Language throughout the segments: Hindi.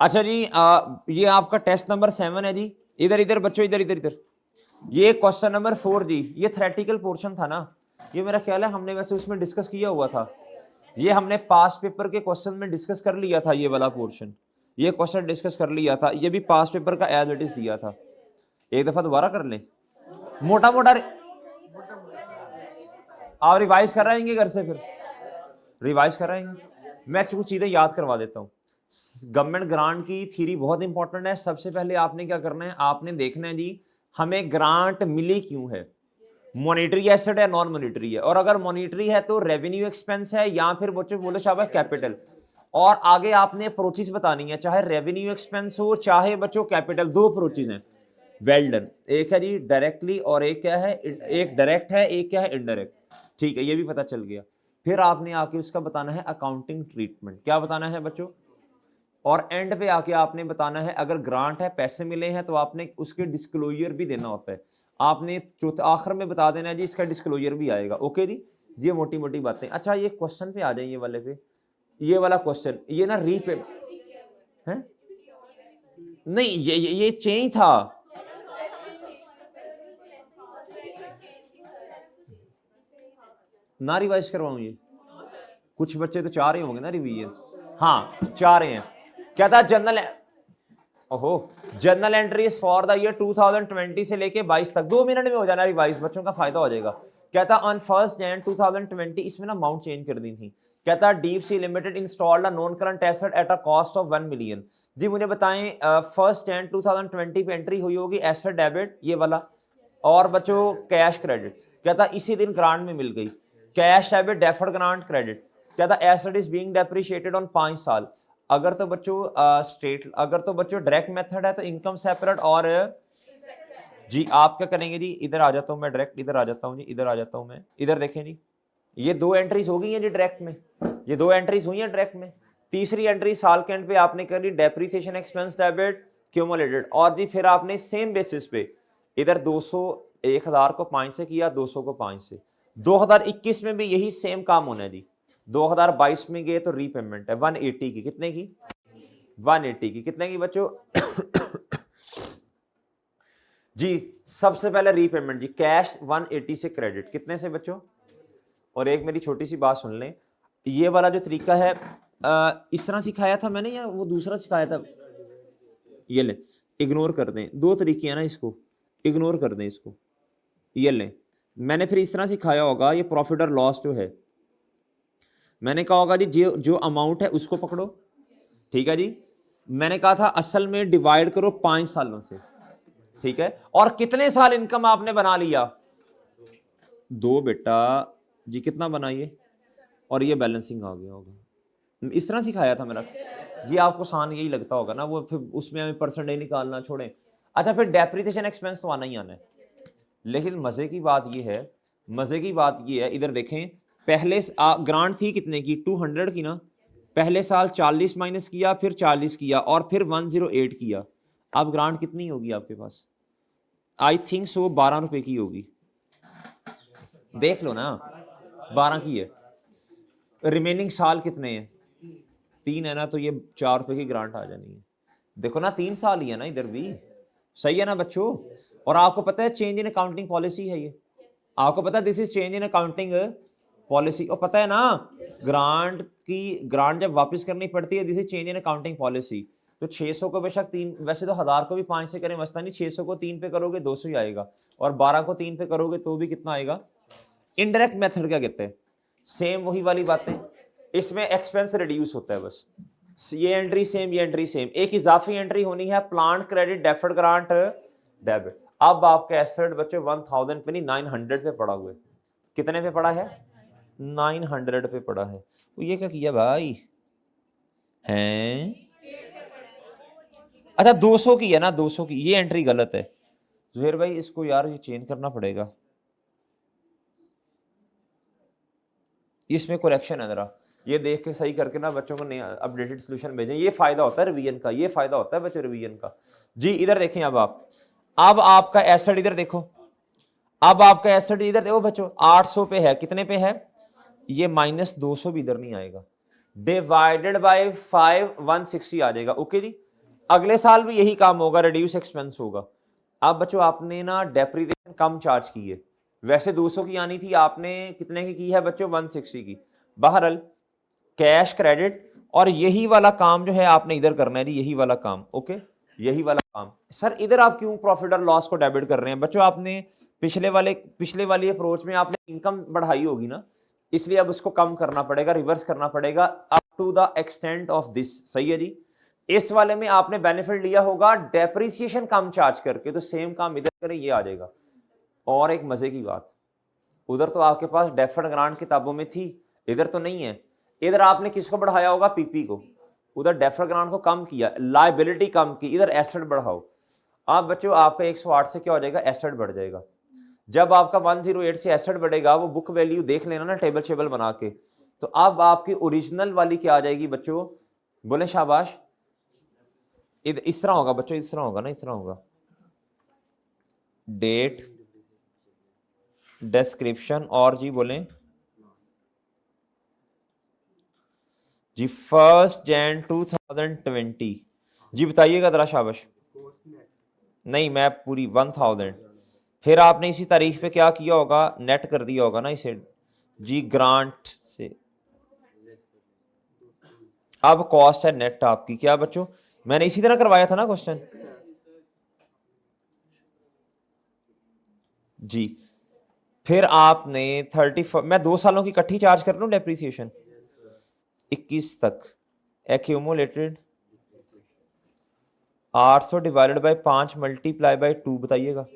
अच्छा जी, ये आपका टेस्ट नंबर 7 है जी। इधर इधर बच्चों, इधर इधर इधर। ये क्वेश्चन नंबर 4 जी, ये थ्योरेटिकल पोर्शन था ना, ये मेरा ख्याल है हमने वैसे उसमें डिस्कस किया हुआ था। ये हमने पास पेपर के क्वेश्चन में डिस्कस कर लिया था, ये वाला पोर्शन, ये क्वेश्चन डिस्कस कर लिया था। ये भी पास पेपर का एज इट इज दिया था। एक दफा दोबारा कर लें, मोटा मोटा। आप रिवाइज कर रहेंगे घर से, फिर रिवाइज कर रहेंगे। मैं कुछ चीजें याद करवा देता हूँ। गवर्नमेंट ग्रांट की थ्योरी बहुत इंपॉर्टेंट है। सबसे पहले आपने क्या करना है, आपने देखना है जी हमें ग्रांट मिली क्यों है, मॉनिटरी एसेट है नॉन मॉनिटरी है, और अगर मॉनिटरी है तो रेवेन्यू एक्सपेंस है या फिर बच्चों बोले शाबाश कैपिटल। और आगे आपने अप्रोचेस बतानी है, चाहे रेवेन्यू एक्सपेंस हो चाहे बच्चों कैपिटल, दो अप्रोचेस हैं। Well done. एक है जी डायरेक्टली और एक क्या है, एक डायरेक्ट है एक क्या है इनडायरेक्ट। ठीक है, ये भी पता चल गया। फिर आपने आके उसका बताना है अकाउंटिंग ट्रीटमेंट, क्या बताना है बच्चों, और एंड पे आके आपने बताना है अगर ग्रांट है पैसे मिले हैं तो आपने उसके डिस्क्लोजर भी देना होता है। आपने आखिर में बता देना है जी इसका डिस्क्लोजर भी आएगा। ओके जी, ये मोटी मोटी बातें। अच्छा ये क्वेश्चन पे आ जाए, ये वाले पे, ये वाला क्वेश्चन, ये ना रीपे है नहीं, ये चेंज था। ना रिवाइज करवाऊं ये, कुछ बच्चे तो चाह रहे होंगे ना रिवीजन। हाँ चाह रहे हैं। क्या था जनरल, ओहो, journal entries for the year 2020 से लेके 22 तक, 2 मिनट में हो जाना रिवाइज, बच्चों का फायदा हो जाएगा। कहता ऑन 1 Jan 2020, इसमें ना अमाउंट चेंज कर दी थी। कहता deep sea limited installed a non current asset at a cost of 1 million। जी मुझे बताएं 1 Jan 2020 पे एंट्री हुई होगी एसेट डेबिट ये वाला, और बच्चों कैश क्रेडिट। कहता इसी दिन ग्रांट में मिल गई, cash debit deferred grant credit. कहता asset is being depreciated on 5 साल। अगर तो बच्चों स्टेट, अगर तो बच्चों डायरेक्ट मेथड है तो इनकम सेपरेट, और जी आप क्या करेंगे जी, इधर आ जाता हूं मैं, डायरेक्ट इधर आ जाता हूं जी, इधर आ जाता हूं मैं, इधर देखें जी, ये 2 एंट्रीज हो गई हैं जी डायरेक्ट में, ये 2 एंट्रीज हुई हैं डायरेक्ट में। तीसरी एंट्री साल के एंड पे आपने करी डेप्रिसिएशन एक्सपेंस डेबिट क्यूमुलेटेड, और जी फिर आपने सेम बेसिस पे इधर 200 1000 को 5 से किया, 200 को 5 से। 2021 में भी यही सेम काम होना है जी। 2022 में गए तो रीपेमेंट है 180 की, कितने की, 180 की, कितने की बच्चों जी सबसे पहले रीपेमेंट जी, कैश 180 से क्रेडिट, कितने से बच्चों। और एक मेरी छोटी सी बात सुन लें, ये वाला जो तरीका है इस तरह सिखाया था मैंने या वो दूसरा सिखाया था, ये ले इग्नोर कर दें, 2 तरीके हैं ना, इसको इग्नोर कर दें इसको, ये लें। मैंने फिर इस तरह सिखाया होगा, ये प्रॉफिट और लॉस जो है, मैंने कहा होगा जी जो जो अमाउंट है उसको पकड़ो, ठीक है जी। मैंने कहा था असल में डिवाइड करो 5 सालों से, ठीक है, और कितने साल इनकम आपने बना लिया, 2 बेटा जी, कितना बनाइए, और ये बैलेंसिंग आ गया होगा। इस तरह सिखाया था मेरा, ये आपको आसान यही लगता होगा ना, वो फिर उसमें हमें परसेंटेज निकालना छोड़ें। अच्छा फिर डेप्रिसिएशन एक्सपेंस तो आना ही आना है, लेकिन मजे की बात ये है, मजे की बात ये है, इधर देखें, पहले ग्रांट थी कितने की, 200 की ना, पहले साल 40 माइनस किया, फिर 40 किया, और फिर 108 किया। अब ग्रांट कितनी होगी आपके पास, आई थिंक सो 12 रुपए की होगी, देख लो ना, 12 की है। रिमेनिंग साल कितने हैं, 3 है ना, तो ये 4 रुपए की ग्रांट आ जानी है। देखो ना 3 साल ही है ना इधर भी, सही है ना बच्चों। और आपको पता है चेंज इन अकाउंटिंग पॉलिसी है ये, आपको पता है this is change in accounting policy, और पता है ना ग्रांट की, ग्रांट जब वापस करनी पड़ती है this is change in accounting policy. तो 600 को बेशक 3, वैसे तो 1000 को भी 5 से करें मसला नहीं, 600 को 3 पे करोगे 200 ही आएगा, और 12 को 3 पे करोगे तो भी कितना आएगा। इनडायरेक्ट मेथड क्या कहते हैं, सेम वही वाली बातें, इसमें एक्सपेंस रिड्यूस होता है बस, ये एंट्री सेम ये एंट्री सेम, एक इजाफी एंट्री होनी है plant credit deferred grant debit. अब आपका एसेट बच्चों 1000 पे नहीं 900 पे पड़ा हुआ है, कितने पे पड़ा है, 900 पे पड़ा है। तो ये क्या किया भाई हैं, अच्छा 200 की है ना, 200 की, ये एंट्री गलत है जुहेर भाई, इसको यार ये चेंज करना पड़ेगा, इसमें करेक्शन है जरा, ये देख के सही करके ना बच्चों को नया अपडेटेड सोल्यूशन भेजें, ये फायदा होता है रिवीजन का, ये फायदा होता है बच्चों रिवीजन का जी। इधर देखें अब आप, अब आपका एसेट इधर देखो, अब आपका एसेट इधर देखो बच्चों 800 पे है, कितने पे है, ये -200 भी इधर नहीं आएगा, डिवाइडेड बाय 5 160 आ जाएगा। ओके जी, अगले साल भी यही काम होगा, रिड्यूस एक्सपेंस होगा। अब बच्चों आपने ना डेप्रिसिएशन कम चार्ज की है, वैसे 200 की आनी थी, आपने कितने की है बच्चों, 160 की। बहरहाल कैश क्रेडिट, और यही वाला काम जो है आपने इधर करना है जी, यही वाला काम। ओके, यही वाला काम। सर इधर आप क्यों प्रॉफिट और लॉस को डेबिट कर रहे हैं बच्चों? आपने पिछले वाली अप्रोच में आपने इनकम बढ़ाई होगी ना, इसलिए अब उसको कम करना पड़ेगा, रिवर्स करना पड़ेगा up to the extent of this. सही है जी। इस वाले में आपने बेनिफिट लिया होगा डेप्रिसिएशन कम चार्ज करके, तो सेम काम इधर करें, ये आ जाएगा। और एक मजे की बात, उधर तो आपके पास डेफर्ड ग्रांट किताबों में थी, इधर तो नहीं है। इधर आपने किसको बढ़ाया होगा, पीपी को। उधर डेफर्ड ग्रांट को कम किया, लायबिलिटी कम की, इधर एसेट बढ़ाओ। आप बच्चों आपका 108 से क्या हो जाएगा, एसेट बढ़ जाएगा। जब आपका 108 से एसेट बढ़ेगा, वो बुक वैल्यू देख लेना ना टेबल शेबल बना के, तो अब आपकी ओरिजिनल वाली क्या आ जाएगी बच्चों, बोले शाबाश। इस तरह होगा बच्चों, इस तरह होगा ना, इस तरह होगा, डेट, डिस्क्रिप्शन, और जी बोलें जी 1 Jan 2020 जी, बताइएगा जरा शाबाश। नहीं, मैं पूरी 1000, फिर आपने इसी तारीख पे क्या किया होगा, नेट कर दिया होगा ना इसे जी, ग्रांट से। अब कॉस्ट है नेट आपकी क्या बच्चों, मैंने इसी तरह करवाया था ना क्वेश्चन जी। फिर आपने 30, मैं 2 सालों की इकट्ठी चार्ज कर लूं डेप्रिसिएशन 21 तक, accumulated 800 divided by 5 multiply by 2, बताइएगा।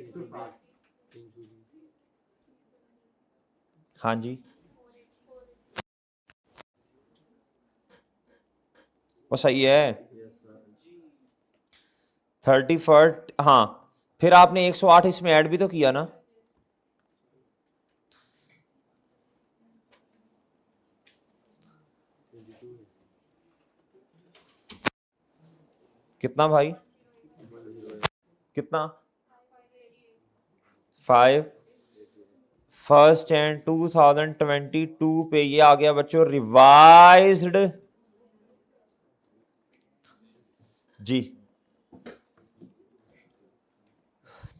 हाँ जी, वो सही है। 31, हाँ, फिर आपने 108 इसमें ऐड भी तो किया ना, कितना भाई, कितना 5 1 Jan 2022 पे ये आ गया बच्चों रिवाइज्ड जी।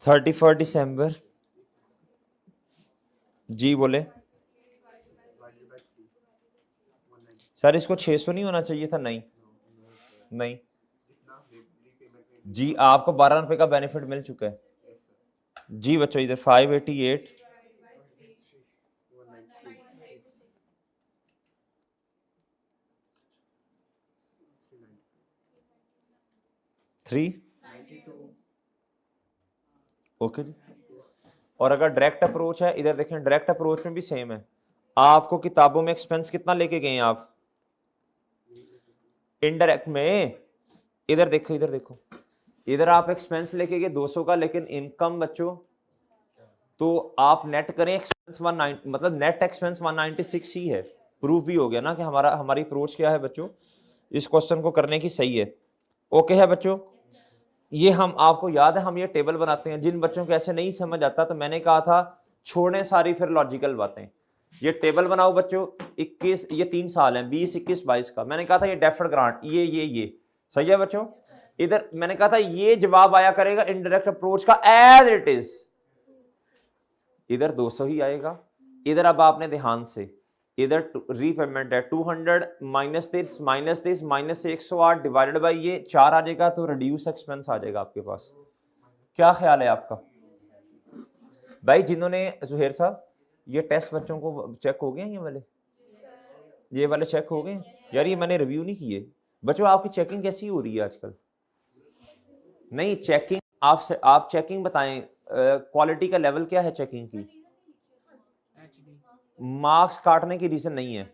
31 दिसंबर जी, बोले सर इसको 600 नहीं होना चाहिए था, नहीं नहीं जी, आपको 12 रुपए का बेनिफिट मिल चुका है जी बच्चों। इधर 588 3 ओके जी। और अगर डायरेक्ट अप्रोच है, इधर देखें डायरेक्ट अप्रोच में भी सेम है। आपको किताबों में एक्सपेंस कितना लेके गए हैं आप, इनडायरेक्ट में, इधर देखो, इधर देखो, इधर आप एक्सपेंस लेके गए 200 का, लेकिन इनकम बच्चों तो आप नेट करें एक्सपेंस 190, मतलब नेट एक्सपेंस 196 ही है। प्रूफ भी हो गया ना कि हमारी अप्रोच क्या है बच्चों, इस क्वेश्चन को करने की सही है। ओके है बच्चों, ये हम आपको याद है हम ये टेबल बनाते हैं, जिन बच्चों को ऐसे नहीं समझ आता तो मैंने कहा था छोड़ें सारी फिर लॉजिकल बातें, ये टेबल बनाओ बच्चों। 21, ये 3 साल हैं, 20, 21, 22 का। मैंने कहा था ये डेफर्ड ग्रांट, ये सही है बच्चों। इधर मैंने कहा था ये जवाब आया करेगा इनडायरेक्ट अप्रोच का एज इट इज, इधर 200 ही आएगा। इधर अब आपने ध्यान से, इधर रीपेमेंट है 200 माइनस से 108 डिवाइडेड बाई ये 4 आ जाएगा, तो रिड्यूस एक्सपेंस आ जाएगा आपके पास। क्या ख्याल है आपका भाई? जिन्होंने जुहेर साहब ये टेस्ट बच्चों को चेक हो गए, ये वाले चेक हो गए यार, ये मैंने रिव्यू नहीं किए बच्चों। आपकी चेकिंग कैसी हो रही है आजकल? नहीं चेकिंग, आप चेकिंग बताएं, क्वालिटी का लेवल क्या है चेकिंग की? मार्क्स काटने की रीजन नहीं है,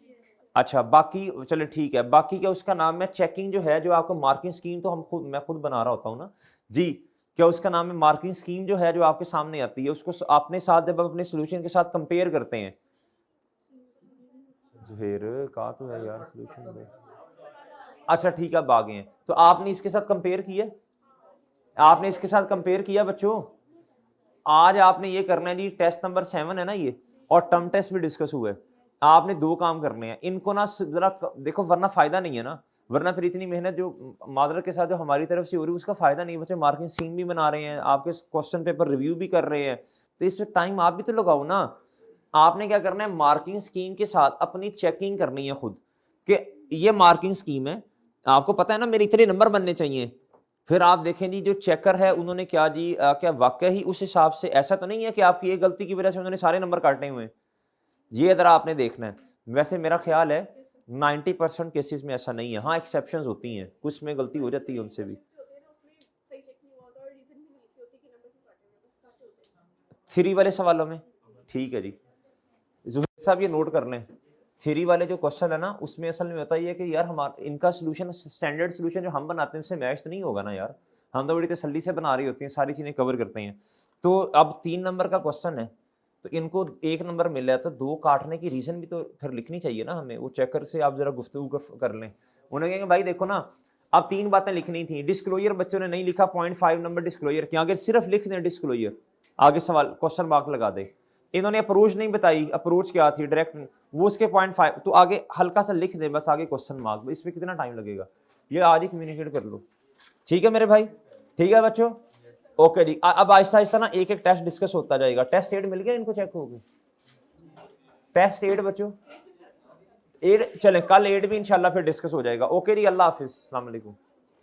अच्छा बाकी चलो ठीक है। बाकी क्या उसका नाम है चेकिंग जो है, जो आपको मार्किंग स्कीम, तो मैं खुद बना रहा होता हूँ ना जी, क्या उसका नाम है मार्किंग स्कीम जो है, जो आपके सामने आती है, उसको आपने साथ जब अपने सोल्यूशन के साथ कंपेयर करते हैं, जुहेर कहा तो है यार सोल्यूशन में, अच्छा ठीक है अब आ गए हैं, तो आपने इसके साथ कंपेयर किया, आपने इसके साथ कंपेयर किया बच्चों। आज आपने ये करना है जी, टेस्ट नंबर 7 है ना ये, और टर्म टेस्ट भी डिस्कस हुआ है। आपने 2 काम करने हैं, इनको ना जरा देखो, वरना फायदा नहीं है ना, वरना फिर इतनी मेहनत जो मादरत के साथ जो हमारी तरफ से हो रही है उसका फ़ायदा नहीं। बच्चे मार्किंग स्कीम भी बना रहे हैं, आपके क्वेश्चन पेपर रिव्यू भी कर रहे हैं, तो इस पे टाइम आप भी तो लगाओ ना। आपने क्या करना है, मार्किंग स्कीम के साथ अपनी चेकिंग करनी है खुद कि ये मार्किंग स्कीम है, आपको पता है ना मेरे इतने नंबर बनने चाहिए। फिर आप देखें जी जो चेकर है उन्होंने क्या जी क्या वाकई ही उस हिसाब से, ऐसा तो नहीं है कि आपकी एक गलती की वजह से उन्होंने सारे नंबर काटे हुए हैं, ये ज़रा आपने देखना है। वैसे मेरा ख्याल है 90% केसेस में ऐसा नहीं है, हाँ एक्सेप्शंस होती हैं, कुछ में गलती हो जाती है उनसे भी। 3 वाले सवालों में ठीक है जी, जुबैर साहब ये नोट कर लें। 3 वाले जो क्वेश्चन है ना उसमें असल में होता है कि यार हमारा इनका सोल्यूशन, स्टैंडर्ड सोल्यूशन जो हम बनाते हैं उससे मैच तो नहीं होगा ना यार, हम तो बड़ी तसल्ली से बना रही होती हैं, सारी चीज़ें कवर करते हैं। तो अब 3 नंबर का क्वेश्चन है, तो इनको 1 नंबर मिला है तो 2 काटने की रीज़न भी तो फिर लिखनी चाहिए ना हमें। वो चेकर से आप ज़रा गुफ्तगू कर लें, उन्हें कहेंगे भाई देखो ना अब 3 बातें लिखनी थी, डिस्क्लोजर बच्चों ने नहीं लिखा, 0.5 नंबर डिस्क्लोजर के आगे सिर्फ लिख दें डिस्क्लोजर, आगे सवाल क्वेश्चन मार्क लगा दे। इन्होंने अप्रोच नहीं बताई, अप्रोच क्या थी डायरेक्ट, वो उसके 0.5 तो आगे हल्का सा लिख दे बस, आगे क्वेश्चन मार्क, इसमें कितना टाइम लगेगा, ये आज ही कम्युनिकेट कर लो। ठीक है मेरे भाई, ठीक है बच्चों, ओके जी। अब आहिस्ता आहिस्ता ना एक एक टेस्ट डिस्कस होता जाएगा। टेस्ट 8 मिल गया इनको, चेक हो गए टेस्ट 8 बच्चों, 8 चले, कल 8 भी इंशाल्लाह फिर डिस्कस हो जाएगा। ओके जी, अल्लाह हाफिज, अस्सलाम वालेकुम।